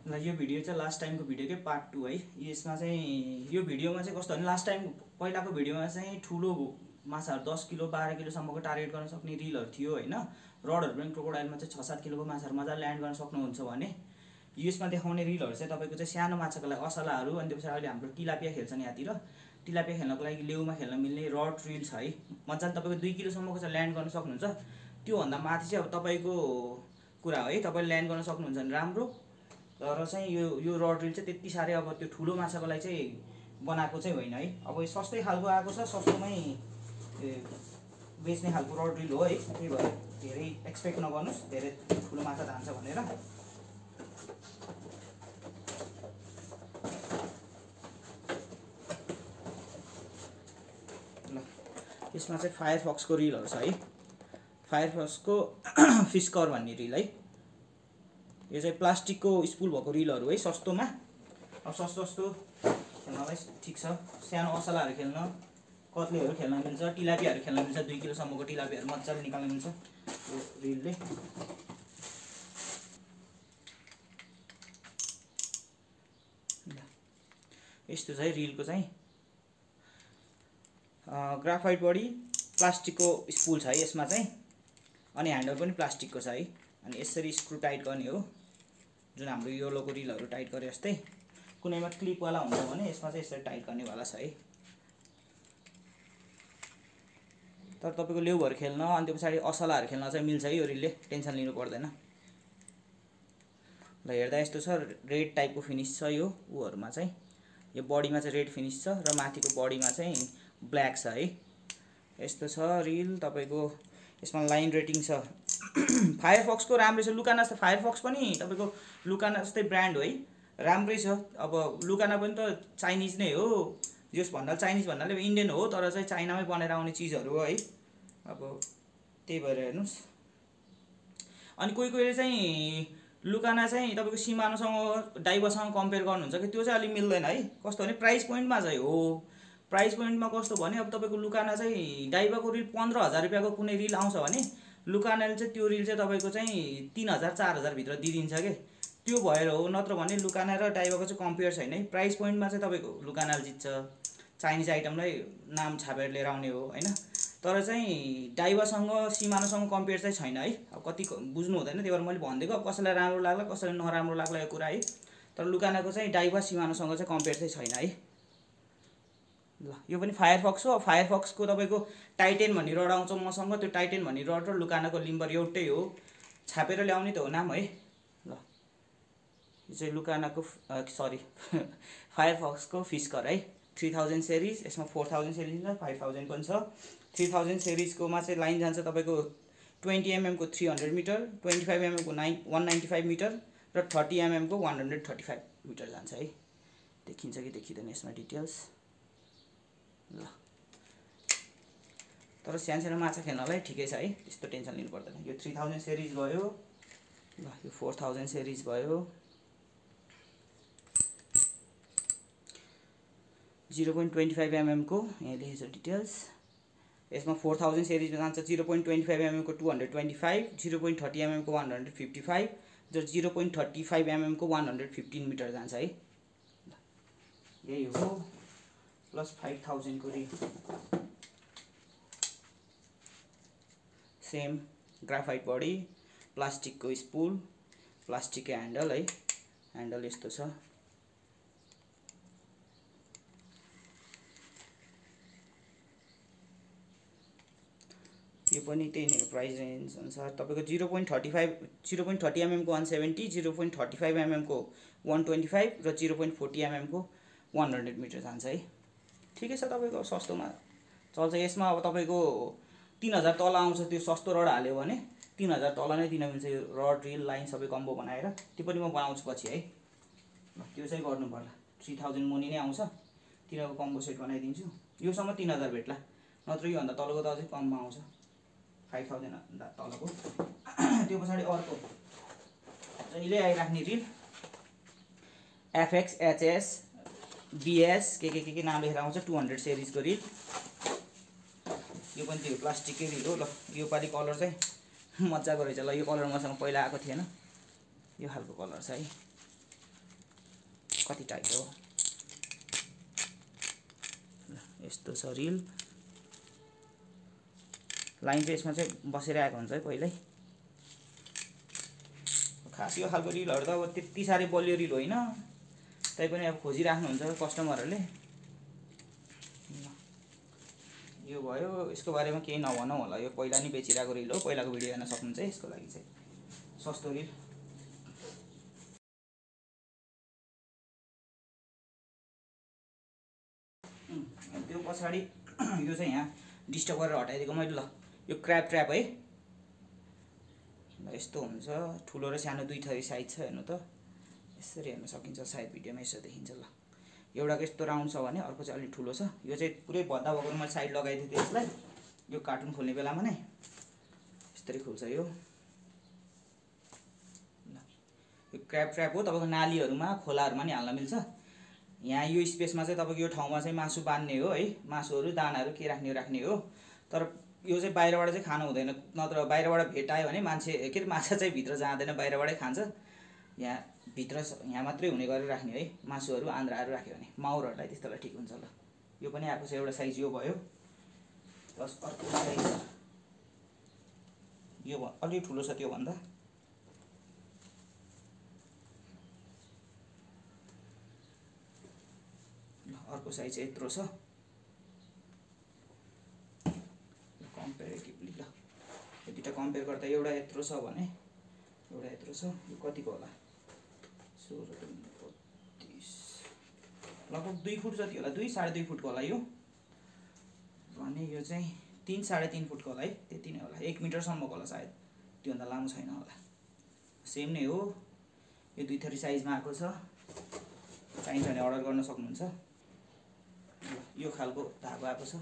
ल यो भिडियो चाहिँ लास्ट टाइमको भिडियो के पार्ट 2 है। यसमा चाहिँ यो भिडियोमा चाहिँ कस्तो भने लास्ट टाइम पहिलाको भिडियोमा चाहिँ ठुलो माछाहरू 10 किलो 12 किलोसम्मको टार्गेट गर्न सक्ने रिलहरू थियो हैन। रडहरू पनि क्रोकोडाइलमा चाहिँ 6-7 किलोको माछाहरू मजाले ल्यान्ड गर्न सक्नुहुन्छ भने यसमा देखाउने रिलहरू चाहिँ तपाईको चाहिँ सानो माछाको लागि असलाहरू अनि त्यसपछि अहिले हाम्रो टिलापिया खेल्छन् यहाँतिर। टिलापिया खेल्नको लागि लेउमा खेल्न मिल्ने रड रिल छ है। मजाले तपाईको 2 किलोसम्मको चाहिँ ल्यान्ड गर्न सक्नुहुन्छ। त्यो भन्दा माथि चाहिँ अब तपाईको कुरा हो है, तपाईले ल्यान्ड गर्न सक्नुहुन्छ भने राम्रो। तर चाहिँ यो रड रिल चाहिँ त्यति साह्रै अब त्यो ठुलो माछाको लागि चाहिँ बनाएको चाहिँ होइन है। अब यो सस्तै खालको आएको छ, सस्तोमै बेच्ने खालको रड रिल हो है। त्यही भएर धेरै एक्सपेक्ट नगर्नुस् धेरै ठुलो माछा धान्छ भनेर। ल यसमा चाहिँ फायरफक्सको रिलहरू छ है। फायरफक्सको फिस्कर भन्ने रिल है। यो चाहिँ प्लास्टिकको स्पुल भएको रिलहरू है सस्तोमा। अब सस्तो खेल्नलाई ठिक छ। सानो असलाहरू खेल्न, कत्लेहरू खेल्न मिल्छ, टिलापियाहरू खेल्न मिल्छ। 2 किलोसम्मको टिलापियाहरू मजाले निकाल्न मिल्छ यो रिलले। यस्तो चाहिँ रिलको चाहिँ ग्राफाइट बडी प्लास्टिकको स्पुल छ है यसमा चाहिँ। अनि ह्यान्डल पनि प्लास्टिकको छ है। अनि यसरी स्क्रु टाइट गर्ने हो, जुन हाम्रो योलोको रिलहरू टाइट गरे जस्तै। कुनैमा क्लिपवाला हुन्छ भने यसमा चाहिँ यसरी टाइट गर्नेवाला छ है। तर तपाईको लेउहरू खेल्न अनि त्यो पछाडि असलाहरू खेल्न चाहिँ मिल्छ है यो रिलले, टेन्सन लिनु पर्दैन। ल हेर्दा यस्तो छ, रेड टाइपको फिनिस छ यो उहरुमा चाहिँ। यो बडीमा चाहिँ रेड फिनिस छ र माथिको बडीमा चाहिँ ब्ल्याक छ है। यस्तो छ रिल तपाईको। यसमा लाइन रेटिङ छ। फायरफक्सको राम्रै छ। लुकाना जस्तो फायरफक्स पनि तपाईको लुकाना जस्तै ब्रान्ड हो है, राम्रै छ। अब लुकाना पनि त चाइनिज नै हो। जस भन्दा चाइनिज भन्नाले इन्डियन हो, तर चाहिँ चाइनामै बनेर आउने चिजहरू हो है। अब त्यही भएर हेर्नुस्। अनि कोही चाहिँ लुकाना चाहिँ तपाईको सिमानोसँग डाइवासँग कम्पेयर गर्नुहुन्छ कि त्यो चाहिँ अलि मिल्दैन है। कस्तो भने प्राइस पोइन्टमा चाहिँ हो। प्राइस पोइन्टमा कस्तो भने अब तपाईको लुकाना चाहिँ डाइवाको रिल 15,000 रुपैयाँको कुनै रिल आउँछ भने लुकानाले चाहिँ त्यो रिल चाहिँ तपाईको चाहिँ 3,000 4,000 भित्र दिइदिन्छ के। त्यो भएर हो, नत्र भने लुकाना र डाइवाको चाहिँ कम्पेयर छैन है। प्राइस पोइन्टमा चाहिँ तपाईको लुकानाले जित्छ। चाइनिज आइटमलाई नाम छापेर लिएर आउने हो हैन। तर चाहिँ डाइवासँग सिमानोसँग कम्पेयर चाहिँ छैन है। अब कति बुझ्नु हुँदैन, त्यही भएर मैले भनिदिएको। अब कसैलाई राम्रो लाग्ला कसैलाई नराम्रो लाग्ला यो कुरा है। तर लुकानाको चाहिँ डाइवा सिमानोसँग चाहिँ कम्पेयर चाहिँ छैन है। ल यो पनि फायरफक्स हो। फायरफक्सको तपाईको टाइटेन भन्ने रड आउँछ मसँग। त्यो टाइटेन भन्ने रड र लुकानाको लिम्बर एउटै हो, छापेर ल्याउने त हो नाम है। ल यो चाहिँ लुकानाको सरी फायरफक्सको फिस्कर है। 3000 सिरिज। यसमा 4000 सिरिज र 5000 पनि छ। 3000 सिरिजकोमा चाहिँ लाइन जान्छ तपाईको 20 mm को 300 मिटर, 25 mm को 195 मिटर र 30 mm को 135 मिटर जान्छ है। देखिन्छ कि देखिदैन यसमा डिटेल्स। ल तर सानो माछा खेल्नलाई ठिकै छ है, त्यस्तो टेन्सन लिनु पर्दैन। यो 3000 सिरिज भयो। ल यो 4000 सिरिज भयो। 0.25 mm को यहाँ लेखेको छ डिटेल्स। यसमा 4000 सिरिजमा जान्छ 0.25 mm को 225, 0.30 mm को 155 र 0.35 mm को 115 मिटर जान्छ है। यही हो। प्लस 5000 को रिल सेम ग्राफाइट बडी, प्लास्टिकको स्पुल, प्लास्टिकको ह्यान्डल है। ह्यान्डल यस्तो छ। यो पनि त्यही नै प्राइस रेन्ज अनुसार तपाईको 0.30 mm को 170, 0.35 mm को 125 र 0.40 mm को 100 मिटर जान्छ है। ठिकै छ, तपाईको सस्तोमा चल्छ। यसमा अब तपाईको 3000 तल आउँछ। त्यो सस्तो रड हाल्यो भने 3000 तल नै दिन मिल्छ। यो रड रिल लाइन सबै कम्बो बनाएर त्यो पनि म बनाउँछु पछि है। ल त्यो चाहिँ गर्नु पर्ला। 3000 मुनि नै आउँछ। तिनीहरुको कम्बो सेट बनाइदिन्छु। योसम्म 3000 भेट्ला, नत्र यो भन्दा तलको त अझै कममा आउँछ। 5000 भन्दा तलको। त्यो पछाडि अर्को जहिले आइराख्ने रिल FX, HS, BS के नाम लेखेर आउँछ। 200 सिरिजको रिल। यो पनि त्यो प्लास्टिककै रिल हो। ल यो पालि कलर चाहिँ मजाको रहेछ। ल यो कलर मसँग पहिला आएको थिएन। यो खालको कलर छ है। कति टाइट हो। यस्तो छ रिल। लाइन चाहिँ यसमा चाहिँ बसिरहेको हुन्छ है पहिल्यै। खास यो खालको रिलहरू त अब त्यति साह्रै बलियो रिल होइन, तैपनि अब खोजिराख्नुहुन्छ कस्टमरहरूले। यो भयो, यसको बारेमा केही नभनौँ होला, यो पहिला नै बेचिरहेको रिल हो, पहिलाको भिडियो हेर्न सक्नुहुन्छ यसको लागि चाहिँ सस्तो रिल। त्यो पछाडि यो चाहिँ यहाँ डिस्टर्ब गरेर हटाइदिएको मैले। ल यो क्र्याब ट्र्याप है, यस्तो हुन्छ, ठुलो र सानो दुई थरी साइज छ। हेर्नु त, यसरी हेर्न सकिन्छ सायद भिडियोमा, यसो देखिन्छ। ल एउटाको यस्तो राउन्ड छ भने अर्को चाहिँ अलिक ठुलो छ। यो चाहिँ पुरै भद्दा भएको मैले साइड लगाइदिएको थिएँ यसलाई, यो कार्टुन खोल्ने बेलामा नै यसरी खुल्छ यो। यो क्र्याब ट्र्याप हो, तपाईँको नालीहरूमा खोलाहरूमा नि हाल्न मिल्छ। यहाँ यो स्पेसमा चाहिँ तपाईँको यो ठाउँमा चाहिँ मासु बान्ने हो है, मासुहरू दानाहरू के राख्ने हो। तर यो चाहिँ बाहिरबाट चाहिँ खानु हुँदैन, नत्र बाहिरबाट भेटायो भने मान्छे के अरे माछा चाहिँ भित्र जाँदैन, बाहिरबाटै खान्छ। यहाँ भित्र यहाँ मात्रै हुने गरेर राख्ने है, मासुहरू आन्द्राहरू राख्यो भने माउरहरूलाई त्यस्तोलाई ठिक हुन्छ। ल यो पनि आएको छ एउटा साइज, यो भयो। प्लस अर्को साइज यो अलिक ठुलो छ त्योभन्दा। अर्को साइज चाहिँ यत्रो छ कम्पेरेटिभली। ल यो दुईटा कम्पेयर गर्दा एउटा यत्रो छ भने एउटा यत्रो छ, यो कतिको होला 16 32 लगभग 2 फुट जति होला, 2 साढे 2 फुटको होला यो भने। यो चाहिँ 3 साढे 3 फुटको होला है, त्यति नै होला, 1 मिटरसम्मको होला सायद, त्योभन्दा लामो छैन होला। सेम नै हो, यो 2 थरी साइजमा आएको छ। चाहिन्छ भने अर्डर गर्न सक्नुहुन्छ। यो खालको धागो आएको छ,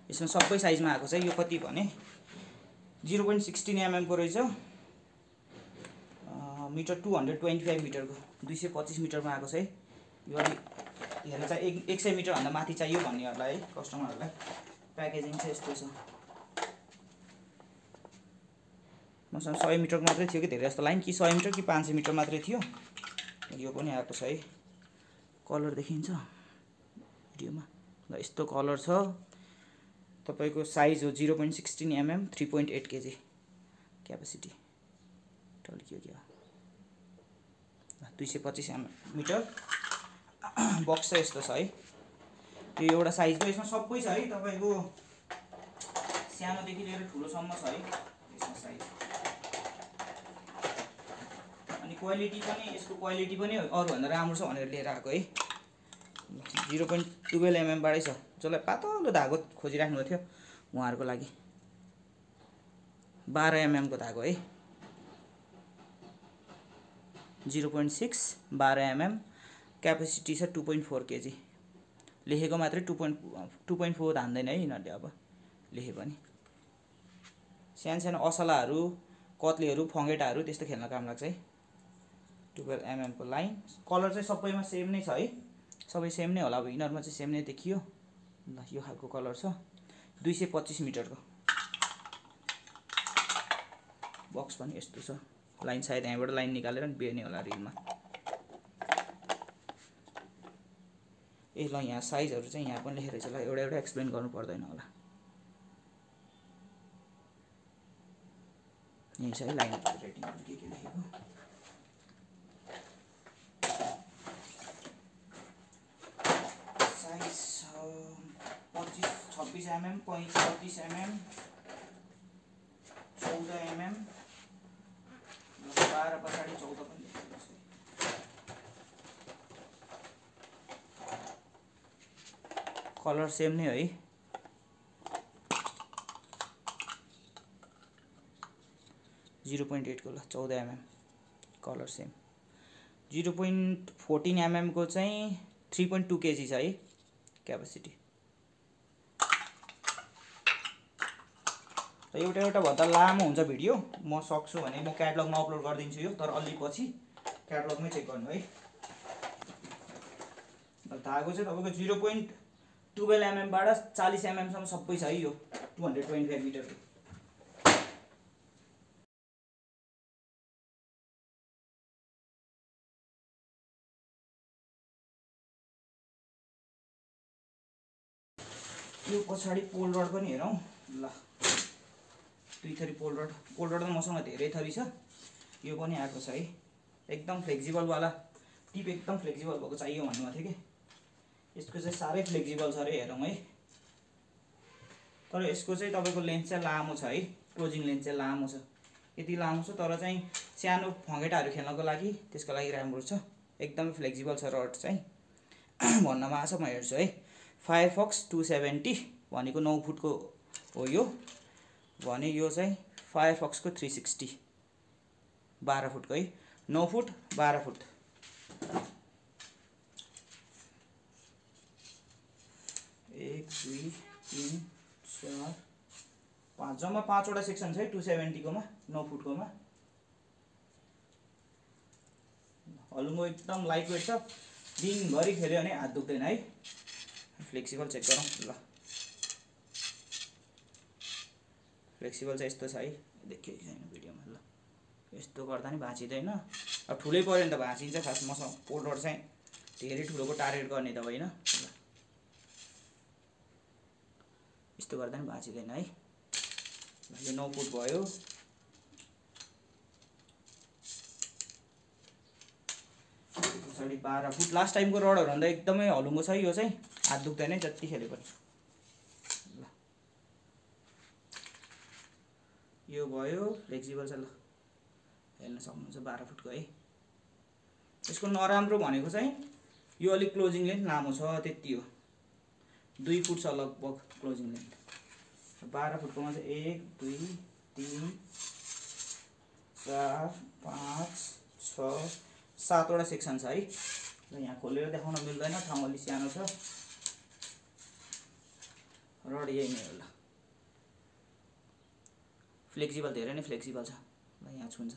यसमा सबै साइजमा आएको छ। यो कति भने 0.16 mm को रहेछ, मिटर 225 मिटरको, 225 मिटरमा आएको छ है। यो अलि हेर्न चाहिँ 100 मिटरभन्दा माथि चाहियो भन्नेहरूलाई है, कस्टमरहरूलाई। प्याकेजिङ चाहिँ यस्तो छ। मसँग 100 मिटरको मात्रै थियो कि धेरै जस्तो लाइन, कि 100 मिटर कि 500 मिटर मात्रै थियो। यो पनि आएको छ है, कलर देखिन्छ भिडियोमा। ल यस्तो कलर छ, तपाईको साइज हो 0.16 mm, 3.8 kg क्यापेसिटी। टल्कियो क्या, 225 मिटर बक्स चाहिँ यस्तो छ है। यो एउटा साइजको, यसमा सबै छ है, तपाईको सानोदेखि लिएर ठुलोसम्म छ है यसमा साइज। अनि क्वालिटी पनि, यसको क्वालिटी पनि अरूभन्दा राम्रो छ भनेर लिएर आएको है। 0.12 mm बाटै छ, जसलाई पातलो धागो खोजिराख्नु थियो उहाँहरूको लागि। 12 mm को धागो है, 0.6 12 mm, क्यापेसिटी छ 2.4 kg। लेखेको मात्रै 2.4 धान्दैन है यिनीहरूले, अब लेखे पनि। सानो असलाहरू, कत्लेहरू, फङ्गेटाहरू त्यस्तो खेल्न काम लाग्छ है। 12 mm को लाइन। कलर चाहिँ सबैमा सेम नै छ है, सबै सेम नै होला। अब यिनीहरूमा चाहिँ सेम नै देखियो। ल यो खालको कलर छ, 225 मिटरको बक्स पनि यस्तो छ। लाइन सायद यहाँबाट लाइन निकालेर नि बेर्ने होला रिलमा। ए ल यहाँ साइजहरू चाहिँ यहाँ पनि लेखेर छ। ल एउटा एउटा एक्सप्लेन गर्नु पर्दैन होला। यही छ है लाइन रेटिङहरू के लेखेको। साइज 26 mm, 35 mm, 14 mm, 12 पछाडि 14 पनि लेखेको छ। कलर सेम नै है, .8 को ल 14 mm कलर सेम। 0.14 mm को चाहिँ 3.2 kg छ है क्यापेसिटी। र एउटा भन्दा लामो हुन्छ भिडियो, म सक्छु भने म क्याटलगमा अपलोड गरिदिन्छु यो, तर अलि पछि क्याटलगमै चेक गर्नु है। धागो चाहिँ तपाईँको 0.12 mm बाट 40 mm सम्म सबै छ है यो 225 मिटरको। यो पछाडि पोल रड पनि हेरौँ ल। दुई थरी पोल रड त मसँग धेरै थरी छ। यो पनि आएको छ है, एकदम फ्लेक्सिबल वाला टिप, एकदम फ्लेक्सिबल भएको चाहियो भन्नुभएको थियो कि। यसको चाहिँ साह्रै फ्लेक्सिबल छ रे, हेरौँ है। तर यसको चाहिँ तपाईँको लेन्थ चाहिँ लामो छ है, क्लोजिङ लेन्थ चाहिँ लामो छ, यति लामो छ। तर चाहिँ सानो फँगेटाहरू खेल्नको लागि त्यसको लागि राम्रो छ, एकदमै फ्लेक्सिबल छ रड चाहिँ भन्नमा आछ। म हेर्छु है, फायरफक्स 270 भनेको 9 फुटको हो यो भने, यो चाहिँ फायरफक्सको 360 12 फुटको है, 9 फुट 12 फुट। एक दुई तीन चार पाँच, जम्मा 5 वटा सेक्सन छ है 270 कोमा, 9 फुटकोमा। हलुङ्गो एकदम लाइट वेट छ, दिनभरि खेल्यो भने हात दुख्दैन है। फ्लेक्सिबल चेक गरौँ ल। फ्लेक्सिबल चाहिँ यस्तो छ है, देखियो कि छैन भिडियोमा ल। यस्तो गर्दा नि भाँचिँदैन, अब ठुलै पऱ्यो भने त भाँचिन्छ। खास मसँग पोल रड चाहिँ धेरै ठुलोको टार्गेट गर्ने त होइन, यस्तो गर्दा नि भाँचिँदैन है। यो 9 फुट भयो। पछाडि 12 फुट। लास्ट टाइमको रडहरू भन्दा एकदमै हलुङ्गो छ यो चाहिँ, हात दुख्दैन है जति खेले पनि ल। यो भयो, फ्लेक्सिबल छ ल, हेर्न सक्नुहुन्छ 12 फुटको है। यसको नराम्रो भनेको चाहिँ यो अलिक क्लोजिङ लेन्थ लामो छ, त्यति हो। 2 फुट छ लगभग क्लोजिङ लेन्थ। 12 फुटकोमा चाहिँ 1 2 3 4 5 6 7 वटा सेक्सन छ है। र यहाँ खोलेर देखाउन मिल्दैन, ठाउँ अलि सानो छ। रड यही नै हो ल, फ्लेक्सिबल धेरै नै फ्लेक्सिबल छ ल। यहाँ छुन्छ,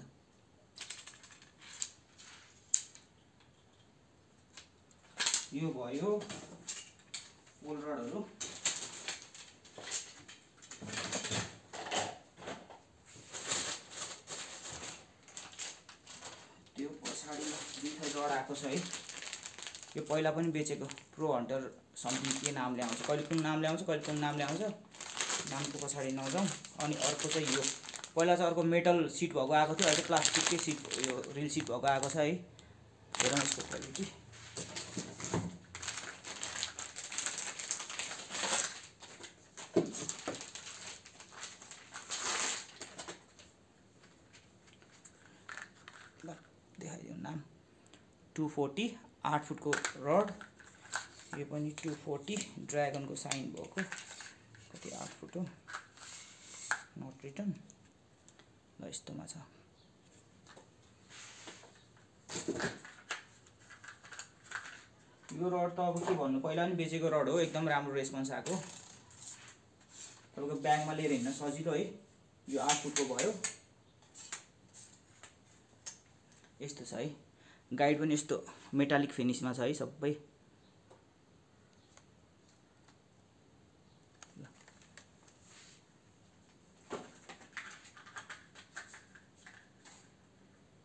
यो भयो पोल रडहरू। त्यो पछाडि 2 थै रड आएको छ है। यो पहिला पनि बेचेको, प्रो हन्टर समथिङ के नामले आउँछ, कहिले कुन नामले आउँछ, कहिले कुन नामले आउँछ, नामको पछाडि नजाउँ। अनि अर्को चाहिँ यो पहिला चाहिँ अर्को मेटल सिट भएको आएको थियो, अहिले प्लास्टिककै सिट, यो रिल सिट भएको आएको छ है। हेरौँ यसको क्वालिटी। देखाइदिउँ नाम 240 8 फुटको रड। यो पनि 240 ड्रागनको साइन भएको, कति 8 फुट हो, नट रिटर्न ल। यस्तोमा छ। यो रड त अब के भन्नु, पहिला पनि बेचेको रड हो, एकदम राम्रो रेस्पोन्स आएको। तपाईँको ब्यागमा लिएर हिँड्न सजिलो है। यो 8 फुटको भयो, यस्तो छ है। गाइड पनि यस्तो मेटालिक फिनिसमा छ है सबै।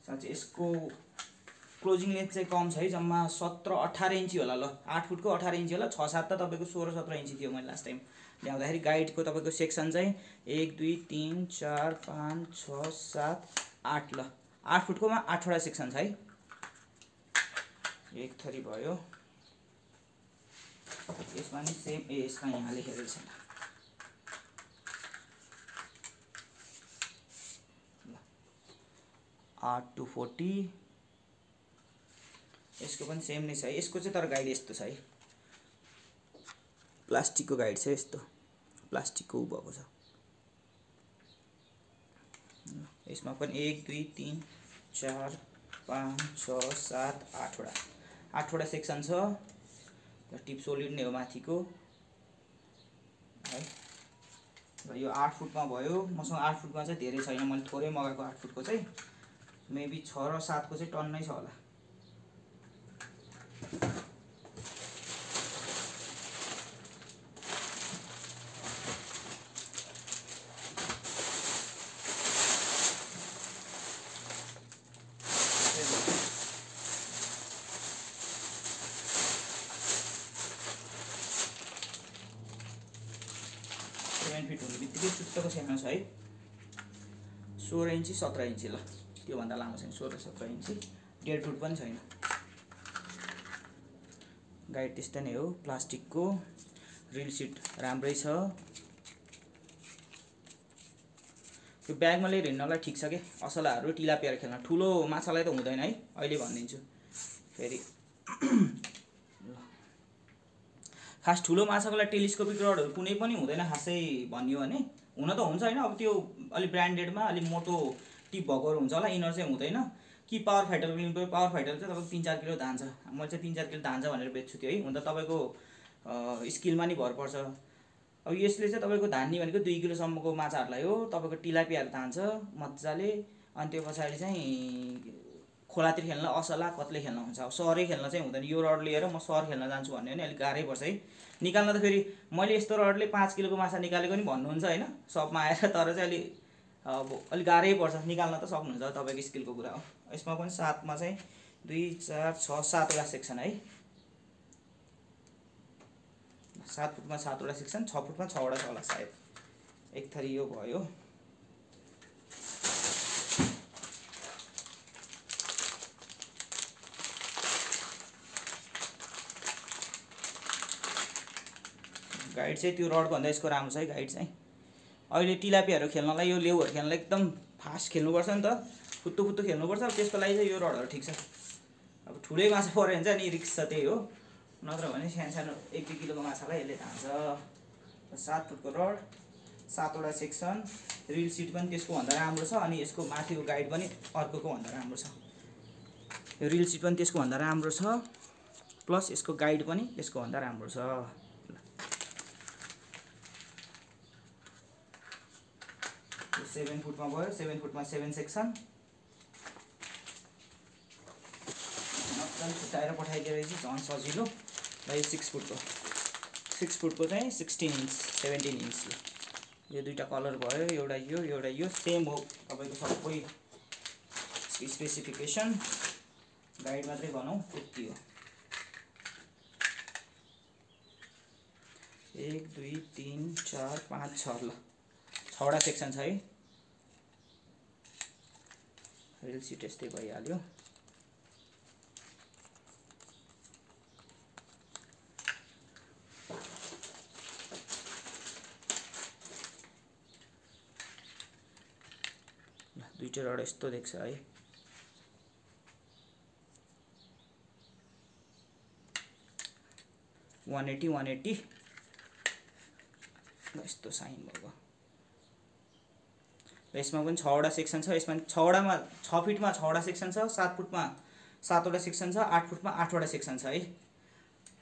साँच्चै यसको क्लोजिङ लेन्थ चाहिँ कम छ है, जम्मा 17-18 इन्ची होला ल। 8 फुटको 18 इन्ची होला, 6-7 त तपाईँको 16-17 इन्ची थियो मैले लास्ट टाइम ल्याउँदाखेरि। गाइडको तपाईँको सेक्सन चाहिँ 1 2 3 4 5 6 7 8 ल। 8 फुटकोमा 8 वटा सेक्सन छ है। एक थरी भयो। यसमा नि सेम, यसमा यहाँ लेखेको छैन। 8 to 40। यसको पनि सेम नै छ है। यसको चाहिँ तर गाइड यस्तो छ है, प्लास्टिकको गाइड छ, यस्तो प्लास्टिकको उ भएको छ। यसमा पनि 1 2 3 4 5 6 7 8 वटा 8 वटा सेक्सन छ। टिप सोलिड नै हो माथिको है। र यो 8 फुटमा भयो। मसँग 8 फुटमा चाहिँ धेरै छैन, मैले थोरै मगाएको। 8 फुटको चाहिँ मेबी 6 र 7 को चाहिँ टन्नै छ होला। सानो छ है, 16 इन्ची 17 इन्ची ल, त्योभन्दा लामो छैन, 16-17 इन्ची, 1.5 फुट पनि छैन। गाइड त्यस्तै नै हो, प्लास्टिकको, रिल सिट राम्रै छ। यो ब्यागमा लिएर हिँड्नलाई ठिक छ के, असलाहरू टिलापियाहरू खेल्न, ठुलो माछालाई त हुँदैन है, अहिले भनिदिन्छु फेरि। खास ठुलो माछाको लागि टेलिस्कोपिक रडहरू कुनै पनि हुँदैन खासै भन्यो भने, हुन त हुन्छ होइन, अब त्यो अलि ब्रान्डेडमा अलि मोटो टिप भएकोहरू हुन्छ होला, इनर चाहिँ हुँदैन। कि पावर फाइटरको लिनु पऱ्यो, पावर फाइटर चाहिँ तपाईँको 3-4 किलो धान्छ, मैले चाहिँ 3-4 किलो धान्छ भनेर बेच्छु त्यो है, हुन त तपाईँको स्किलमा नि भर पर्छ। अब यसले चाहिँ तपाईँको धान्ने भनेको 2 किलोसम्मको माछाहरूलाई हो, तपाईँको टिलापियाहरू धान्छ मजाले। अनि त्यो पछाडि चाहिँ खोलातिर खेल्न असला कत्ले खेल्न हुन्छ। अब सरै खेल्न चाहिँ हुँदैन, यो रड लिएर म सर खेल्न जान्छु भन्ने भने अलिक गाह्रै पर्छ है निकाल्न। त फेरि मैले यस्तो रडले 5 किलोको माछा निकालेको नि भन्नुहुन्छ होइन सबमा आएर, तर चाहिँ अब अलिक गाह्रै पर्छ, निकाल्न त सक्नुहुन्छ, तपाईँको स्किलको कुरा हो। यसमा पनि 7मा चाहिँ 2, 4, 6, 7वटा सेक्सन है, 7 फुटमा 7वटा सेक्सन, 6 फुटमा 6वटा छ होला सायद, एक थरी यो भयो। गाइड चाहिँ त्यो रड भन्दा यसको राम्रो छ है गाइड चाहिँ। अहिले टिलापियाहरू खेल्नलाई, यो लेउहरू खेल्नलाई एकदम फास्ट खेल्नुपर्छ नि त, फुत्तु खेल्नुपर्छ। अब त्यसको लागि चाहिँ यो रडहरू ठिक छ। अब ठुलै माछा पऱ्यो भने चाहिँ अनि रिक्स छ, त्यही हो, नत्र भने सानो 1-2 किलोको माछालाई यसले धान्छ। 7 फुटको रड, 7वटा सेक्सन, रिल सिट पनि त्यसको भन्दा राम्रो छ, अनि यसको माथिको गाइड पनि अर्कोको भन्दा राम्रो छ। यो रिल सिट पनि त्यसको भन्दा राम्रो छ, प्लस यसको गाइड पनि त्यसको भन्दा राम्रो छ। 7 फुटमा भयो, 7 फुटमा 7 सेक्सन, मजाले छुट्याएर पठाइदिएर चाहिँ झन् सजिलो। र यो 6 फुटको चाहिँ 16 इन्च 17 इन्च, यो दुईवटा कलर भयो, एउटा यो सेम हो तपाईँको सबै स्पेसिफिकेसन। गाइड मात्रै भनौँ त्यति हो। 1, 2, 3, 4, 5, 6 ल, 6वटा सेक्सन छ है। रिल सिट यस्तै भइहाल्यो। दुईटा रड यस्तो देख्छ है, $180 यस्तो साइन भएको। यसमा पनि 6वटा सेक्सन छ, यसमा 6 फिटमा 6वटा सेक्सन छ, 7 फुटमा 7वटा सेक्सन छ, 8 फुटमा 8वटा सेक्सन छ है।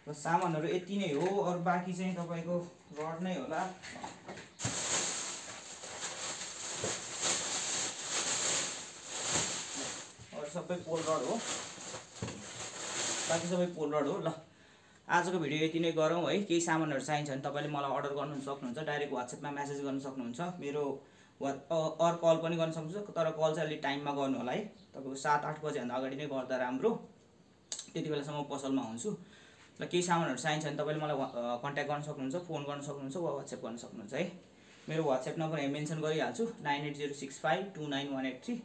र सामानहरू यति नै हो, अरू बाँकी चाहिँ तपाईँको रड नै होला। अरू सबै पोल रड हो, बाँकी सबै पोल रड हो। ल आजको भिडियो यति नै गरौँ है। केही सामानहरू चाहिन्छ भने तपाईँले मलाई अर्डर गर्नु सक्नुहुन्छ, डाइरेक्ट वाट्सएपमा मेसेज गर्न सक्नुहुन्छ, मेरो अर कल पनि गर्न सक्नुहुन्छ, तर कल चाहिँ अलिक टाइममा गर्नु होला है, तपाईँको 7-8 बजेभन्दा अगाडि नै गर्दा राम्रो, त्यति बेलासम्म पसलमा हुन्छु। र केही सामानहरू चाहिन्छ भने तपाईँले मलाई कन्ट्याक्ट गर्न सक्नुहुन्छ, फोन गर्न सक्नुहुन्छ, वा वाट्सएप गर्न सक्नुहुन्छ है। मेरो वाट्सएप नम्बर यहाँ मेन्सन गरिहाल्छु, 9806529183।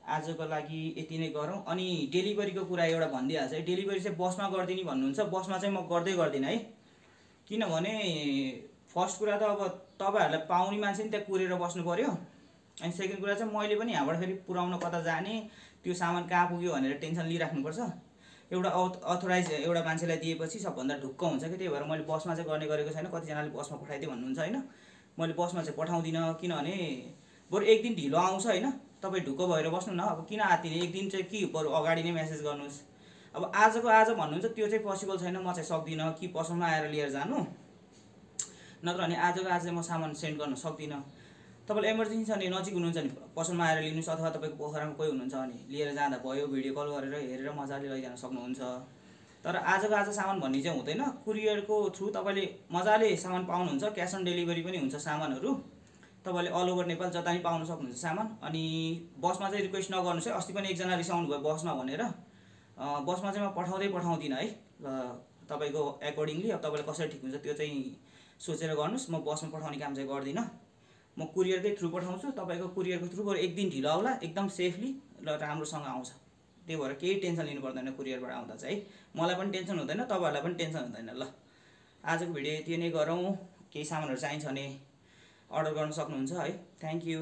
आजको लागि यति नै गरौँ। अनि डेलिभरीको कुरा एउटा भनिदिइहाल्छ है, डेलिभरी चाहिँ बसमा गरिदिने भन्नुहुन्छ, बसमा चाहिँ म गर्दिनँ है, किनभने फर्स्ट कुरा त अब तपाईँहरूलाई पाउने मान्छे नि त्यहाँ कुरेर बस्नु पऱ्यो, अनि सेकेन्ड कुरा चाहिँ मैले पनि यहाँबाट फेरि पुऱ्याउन कता जाने, त्यो सामान कहाँ पुग्यो भनेर टेन्सन लिइराख्नुपर्छ। एउटा अथोराइज एउटा मान्छेलाई दिएपछि सबभन्दा ढुक्क हुन्छ कि, त्यही भएर मैले बसमा चाहिँ गर्ने गरेको छैन। कतिजनाले बसमा पठाइदिए भन्नुहुन्छ होइन, मैले बसमा चाहिँ पठाउँदिनँ, किनभने बरु एक दिन ढिलो आउँछ होइन, तपाईँ ढुक्क भएर बस्नु न। अब किन आत्तिने, एक दिन चाहिँ कि बरु अगाडि नै मेसेज गर्नुहोस्। अब आजको आज भन्नुहुन्छ त्यो चाहिँ पोसिबल छैन, म चाहिँ सक्दिनँ कि पसलमा आएर लिएर जानु, नत्र भने आजको आज म सामान सेन्ड गर्न सक्दिनँ। तपाईँलाई इमर्जेन्सी छ भने नजिक हुनुहुन्छ भने पसलमा आएर लिनुहोस्, अथवा तपाईँको पोखरामा कोही हुनुहुन्छ भने लिएर जाँदा भयो, भिडियो कल गरेर हेरेर मजाले लैजान सक्नुहुन्छ। तर आजको आज सामान भन्ने चाहिँ हुँदैन, कुरियरको थ्रु तपाईँले मजाले सामान पाउनुहुन्छ, क्यास अन डेलिभरी पनि हुन्छ सामानहरू, तपाईँले अल ओभर नेपाल जता नि पाउन सक्नुहुन्छ सामान। अनि बसमा चाहिँ रिक्वेस्ट नगर्नुहोस् है, अस्ति पनि एकजना रिसाउनु भयो बसमा भनेर, बसमा चाहिँ म पठाउँदिनँ है। ल तपाईँको एकर्डिङली अब तपाईँलाई कसरी ठिक हुन्छ त्यो चाहिँ सोचेर गर्नुहोस्, म बसमा पठाउने काम चाहिँ गर्दिनँ। म कुरियरकै थ्रु पठाउँछु। तपाईँको कुरियरको थ्रु बरु एक दिन ढिलो आउला, एकदम सेफली र राम्रोसँग आउँछ। त्यही भएर केही टेन्सन लिनु पर्दैन कुरियरबाट आउँदा चाहिँ है। मलाई पनि टेन्सन हुँदैन, तपाईँहरूलाई पनि टेन्सन हुँदैन। ल आजको भिडियो यति नै गरौँ। केही सामानहरू चाहिन्छ भने अर्डर गर्न सक्नुहुन्छ है। Thank you.